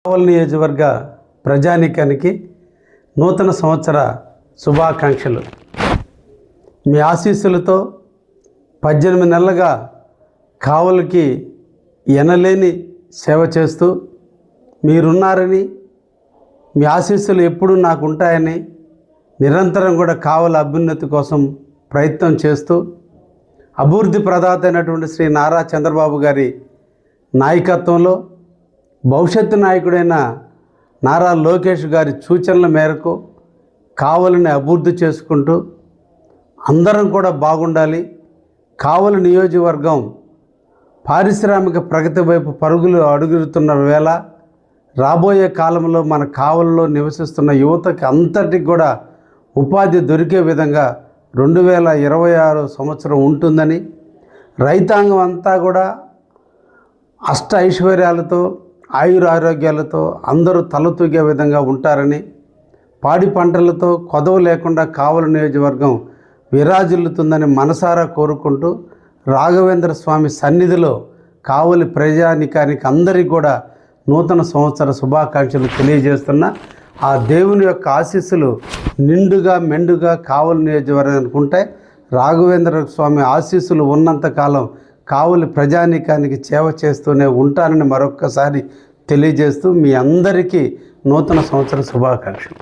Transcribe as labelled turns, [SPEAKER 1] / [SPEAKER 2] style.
[SPEAKER 1] కావలి నియోజకవర్గ ప్రజానీకానికి నూతన సంవత్సర శుభాకాంక్షలు. మీ ఆశీస్సులతో 18 నెలలుగా కావలికి ఎనలేని సేవ చేస్తూ మీరున్నారని, మీ ఆశీస్సులు ఎప్పుడూ నాకు ఉంటాయని, నిరంతరం కూడా కావలి అభ్యున్నతి కోసం ప్రయత్నం చేస్తూ అభివృద్ధి ప్రదాత అయినటువంటి శ్రీ నారా చంద్రబాబు గారి నాయకత్వంలో భవిష్యత్తు నాయకుడైన నారా లోకేష్ గారి సూచనల మేరకు కావలిని అభివృద్ధి చేసుకుంటూ అందరం కూడా బాగుండాలి. కావలి నియోజకవర్గం పారిశ్రామిక ప్రగతి వైపు పరుగులు అడుగుతున్న వేళ రాబోయే కాలంలో మన కావలిలో నివసిస్తున్న యువతకి అంతటికి కూడా ఉపాధి దొరికే విధంగా 2026 సంవత్సరం ఉంటుందని, రైతాంగం అంతా కూడా అష్ట ఐశ్వర్యాలతో ఆయురారోగ్యాలతో అందరూ తలతూగే విధంగా ఉంటారని, పాడి పంటలతో కొదవ లేకుండా కావలి నియోజకవర్గం విరాజిల్లుతుందని మనసారా కోరుకుంటూ రాఘవేంద్ర స్వామి సన్నిధిలో కావలి ప్రజానికానికి అందరికీ కూడా నూతన సంవత్సర శుభాకాంక్షలు తెలియజేస్తున్నా. ఆ దేవుని యొక్క ఆశీస్సులు నిండుగా మెండుగా కావలి నియోజకవర్గానికి ఉంటాయి. రాఘవేంద్ర స్వామి ఆశీస్సులు ఉన్నంతకాలం కావలి ప్రజానీకానికి సేవ చేస్తూనే ఉంటానని మరొక్కసారి తెలియజేస్తూ మీ అందరికీ నూతన సంవత్సర శుభాకాంక్షలు.